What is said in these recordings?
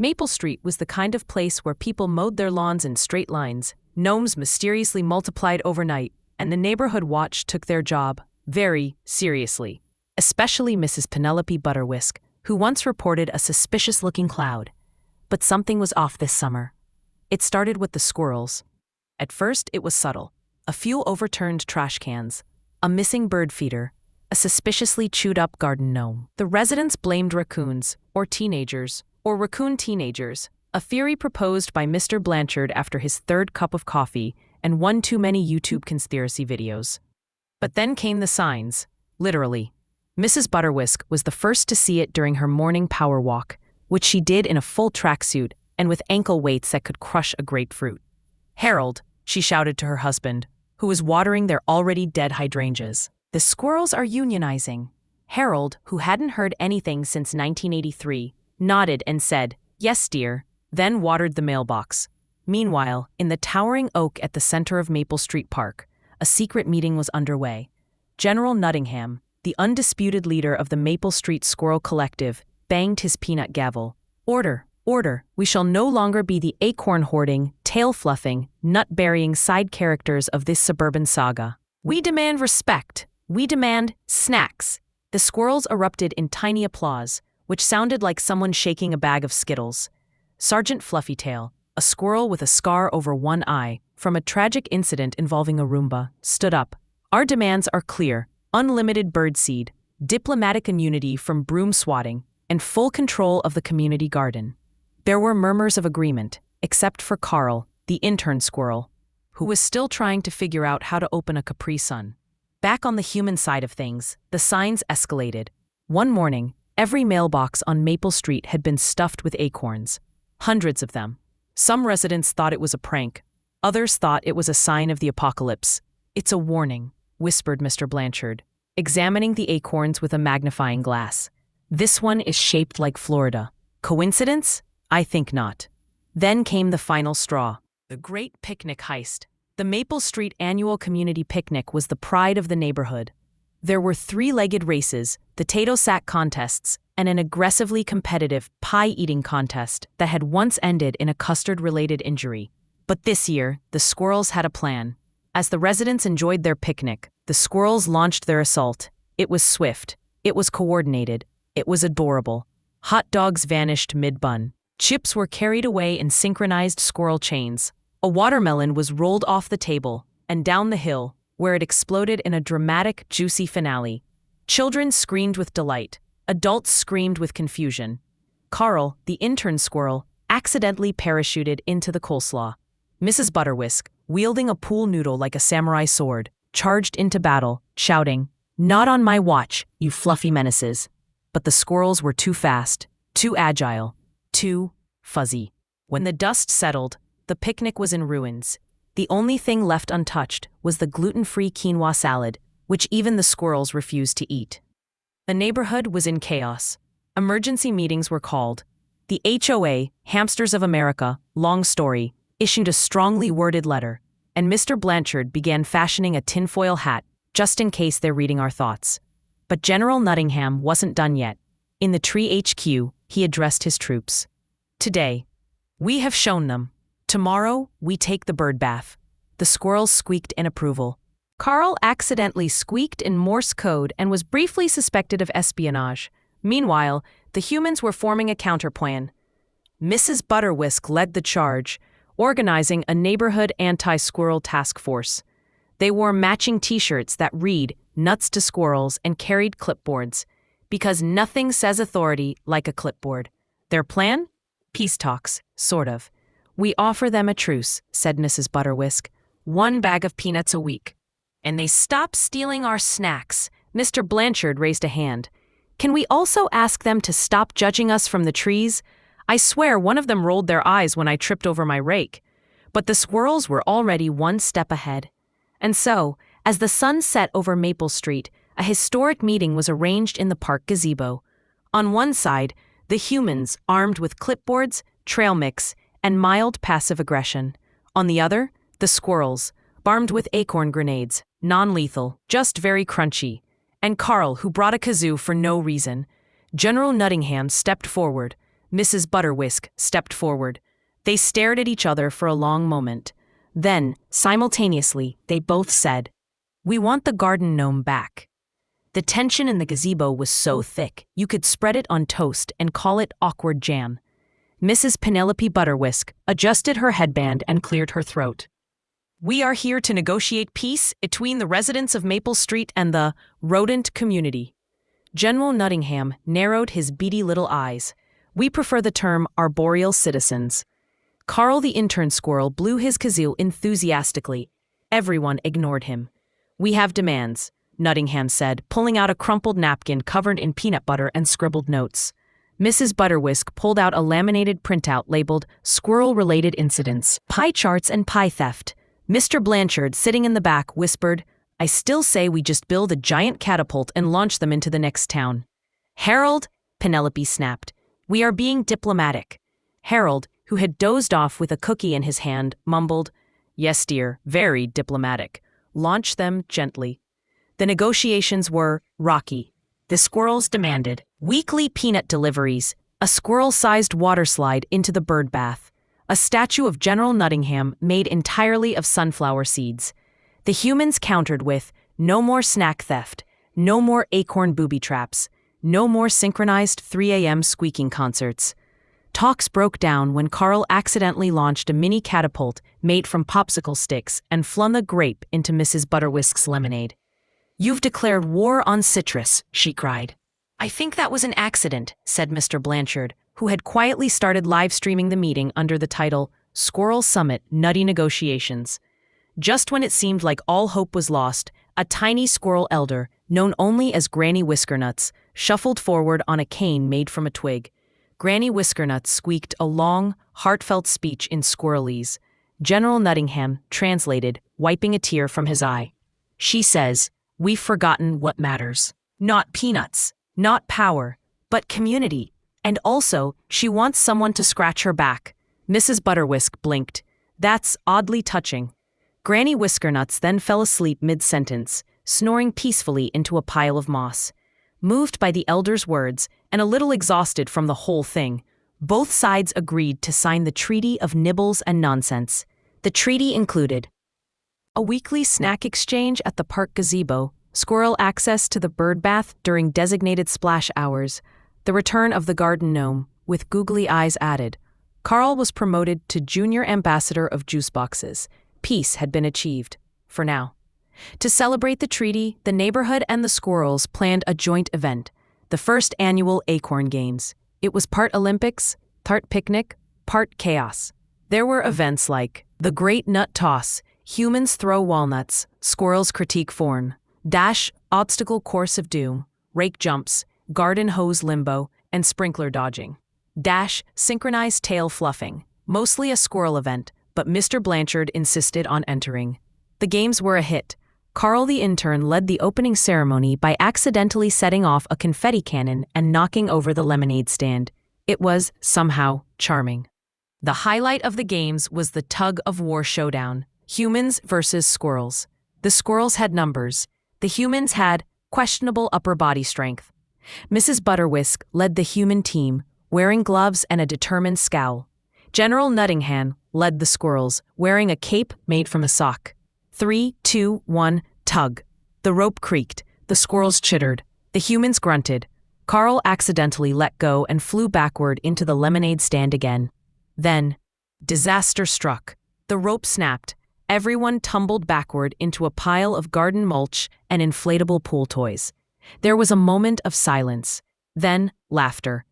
Maple Street was the kind of place where people mowed their lawns in straight lines, gnomes mysteriously multiplied overnight, and the neighborhood watch took their job very seriously. Especially Mrs. Penelope Butterwhisk, who once reported a suspicious-looking cloud. But something was off this summer. It started with the squirrels. At first, it was subtle. A few overturned trash cans, a missing bird feeder, a suspiciously chewed-up garden gnome. The residents blamed raccoons, or raccoon teenagers, a theory proposed by Mr. Blanchard after his third cup of coffee and one too many YouTube conspiracy videos. But then came the signs, literally. Mrs. Butterwhisk was the first to see it during her morning power walk, which she did in a full tracksuit and with ankle weights that could crush a grapefruit. "Harold," she shouted to her husband, who was watering their already dead hydrangeas. "The squirrels are unionizing." Harold, who hadn't heard anything since 1983, nodded and said, "Yes, dear," then watered the mailbox. Meanwhile, in the towering oak at the center of Maple Street Park, a secret meeting was underway. General Nottingham, the undisputed leader of the Maple Street Squirrel Collective, banged his peanut gavel. "Order, order, we shall no longer be the acorn-hoarding, tail-fluffing, nut-burying side characters of this suburban saga. We demand respect. We demand snacks." The squirrels erupted in tiny applause, which sounded like someone shaking a bag of Skittles. Sergeant Fluffytail, a squirrel with a scar over one eye from a tragic incident involving a Roomba, stood up. "Our demands are clear: unlimited birdseed, diplomatic immunity from broom swatting, and full control of the community garden." There were murmurs of agreement, except for Carl, the intern squirrel, who was still trying to figure out how to open a Capri Sun. Back on the human side of things, the signs escalated. One morning, every mailbox on Maple Street had been stuffed with acorns. Hundreds of them. Some residents thought it was a prank. Others thought it was a sign of the apocalypse. "It's a warning," whispered Mr. Blanchard, examining the acorns with a magnifying glass. "This one is shaped like Florida. Coincidence? I think not." Then came the final straw. The Great Picnic Heist. The Maple Street Annual Community Picnic was the pride of the neighborhood. There were three-legged races, potato sack contests, and an aggressively competitive pie-eating contest that had once ended in a custard-related injury. But this year, the squirrels had a plan. As the residents enjoyed their picnic, the squirrels launched their assault. It was swift. It was coordinated. It was adorable. Hot dogs vanished mid-bun. Chips were carried away in synchronized squirrel chains. A watermelon was rolled off the table and down the hill, where it exploded in a dramatic, juicy finale. Children screamed with delight. Adults screamed with confusion. Carl, the intern squirrel, accidentally parachuted into the coleslaw. Mrs. Butterwhisk, wielding a pool noodle like a samurai sword, charged into battle, shouting, "Not on my watch, you fluffy menaces." But the squirrels were too fast, too agile, too fuzzy. When the dust settled, the picnic was in ruins. The only thing left untouched was the gluten-free quinoa salad, which even the squirrels refused to eat. The neighborhood was in chaos. Emergency meetings were called. The HOA, Hamsters of America, long story, issued a strongly worded letter, and Mr. Blanchard began fashioning a tinfoil hat, just in case they're reading our thoughts. But General Nottingham wasn't done yet. In the Tree HQ, he addressed his troops. "Today, we have shown them. Tomorrow, we take the bird bath." The squirrels squeaked in approval. Carl accidentally squeaked in Morse code and was briefly suspected of espionage. Meanwhile, the humans were forming a counterplan. Mrs. Butterwhisk led the charge, organizing a neighborhood anti-squirrel task force. They wore matching t-shirts that read, "Nuts to Squirrels," and carried clipboards. Because nothing says authority like a clipboard. Their plan? Peace talks, sort of. "We offer them a truce," said Mrs. Butterwhisk. "1 bag of peanuts a week. And they stop stealing our snacks." Mr. Blanchard raised a hand. "Can we also ask them to stop judging us from the trees? I swear one of them rolled their eyes when I tripped over my rake." But the squirrels were already one step ahead. And so, as the sun set over Maple Street, a historic meeting was arranged in the park gazebo. On one side, the humans, armed with clipboards, trail mix, and mild passive aggression. On the other, the squirrels, armed with acorn grenades, non-lethal, just very crunchy. And Carl, who brought a kazoo for no reason. General Nottingham stepped forward, Mrs. Butterwhisk stepped forward. They stared at each other for a long moment. Then, simultaneously, they both said, "We want the garden gnome back." The tension in the gazebo was so thick, you could spread it on toast and call it awkward jam. Mrs. Penelope Butterwhisk adjusted her headband and cleared her throat. "We are here to negotiate peace between the residents of Maple Street and the rodent community." General Nottingham narrowed his beady little eyes. "We prefer the term arboreal citizens." Carl the intern squirrel blew his kazoo enthusiastically. Everyone ignored him. "We have demands," Nottingham said, pulling out a crumpled napkin covered in peanut butter and scribbled notes. Mrs. Butterwhisk pulled out a laminated printout labeled Squirrel-Related Incidents, Pie Charts and Pie Theft. Mr. Blanchard, sitting in the back, whispered, "I still say we just build a giant catapult and launch them into the next town." "Harold," Penelope snapped, "we are being diplomatic." Harold, who had dozed off with a cookie in his hand, mumbled, "Yes, dear, very diplomatic. Launch them gently." The negotiations were rocky. The squirrels demanded weekly peanut deliveries, a squirrel-sized water slide into the bird bath, a statue of General Nottingham made entirely of sunflower seeds. The humans countered with no more snack theft, no more acorn booby traps, no more synchronized 3 a.m. squeaking concerts. Talks broke down when Carl accidentally launched a mini catapult made from popsicle sticks and flung a grape into Mrs. Butterwhisk's lemonade. "You've declared war on citrus," she cried. "I think that was an accident," said Mr. Blanchard, who had quietly started live streaming the meeting under the title Squirrel Summit Nutty Negotiations. Just when it seemed like all hope was lost, a tiny squirrel elder, known only as Granny Whiskernuts, shuffled forward on a cane made from a twig. Granny Whiskernuts squeaked a long, heartfelt speech in squirrelese. General Nottingham translated, wiping a tear from his eye. "She says, we've forgotten what matters. Not peanuts, not power, but community. And also, she wants someone to scratch her back." Mrs. Butterwhisk blinked. "That's oddly touching." Granny Whiskernuts then fell asleep mid-sentence, snoring peacefully into a pile of moss. Moved by the elder's words, and a little exhausted from the whole thing, both sides agreed to sign the Treaty of Nibbles and Nonsense. The treaty included a weekly snack exchange at the park gazebo, squirrel access to the bird bath during designated splash hours, the return of the garden gnome, with googly eyes added. Carl was promoted to junior ambassador of juice boxes. Peace had been achieved, for now. To celebrate the treaty, the neighborhood and the squirrels planned a joint event, the first annual Acorn Games. It was part Olympics, part picnic, part chaos. There were events like the Great Nut Toss, humans throw walnuts, squirrels critique Forn, Dash, obstacle course of doom, rake jumps, garden hose limbo, and sprinkler dodging. Dash, synchronized tail fluffing, mostly a squirrel event, but Mr. Blanchard insisted on entering. The games were a hit. Carl the intern led the opening ceremony by accidentally setting off a confetti cannon and knocking over the lemonade stand. It was, somehow, charming. The highlight of the games was the tug-of-war showdown, humans versus squirrels. The squirrels had numbers. The humans had questionable upper body strength. Mrs. Butterwhisk led the human team, wearing gloves and a determined scowl. General Nottingham led the squirrels, wearing a cape made from a sock. 3, 2, 1, tug. The rope creaked. The squirrels chittered. The humans grunted. Carl accidentally let go and flew backward into the lemonade stand again. Then, disaster struck. The rope snapped. Everyone tumbled backward into a pile of garden mulch and inflatable pool toys. There was a moment of silence. Then, laughter.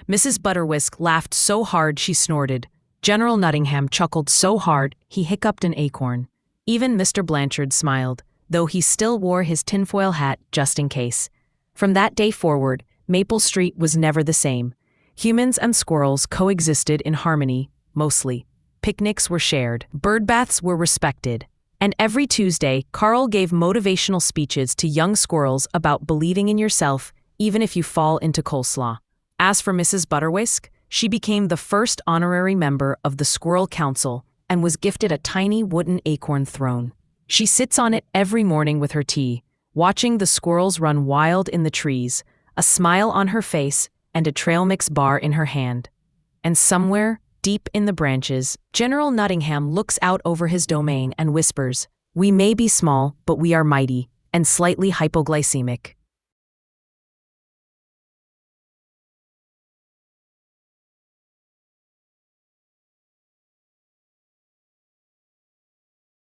Mrs. Butterwhisk laughed so hard she snorted. General Nottingham chuckled so hard he hiccuped an acorn. Even Mr. Blanchard smiled, though he still wore his tinfoil hat just in case. From that day forward, Maple Street was never the same. Humans and squirrels coexisted in harmony, mostly. Picnics were shared, bird baths were respected, and every Tuesday, Carl gave motivational speeches to young squirrels about believing in yourself, even if you fall into coleslaw. As for Mrs. Butterwhisk, she became the first honorary member of the Squirrel Council and was gifted a tiny wooden acorn throne. She sits on it every morning with her tea, watching the squirrels run wild in the trees, a smile on her face and a trail mix bar in her hand. and somewhere, deep in the branches, General Nottingham looks out over his domain and whispers, "We may be small, but we are mighty, and slightly hypoglycemic."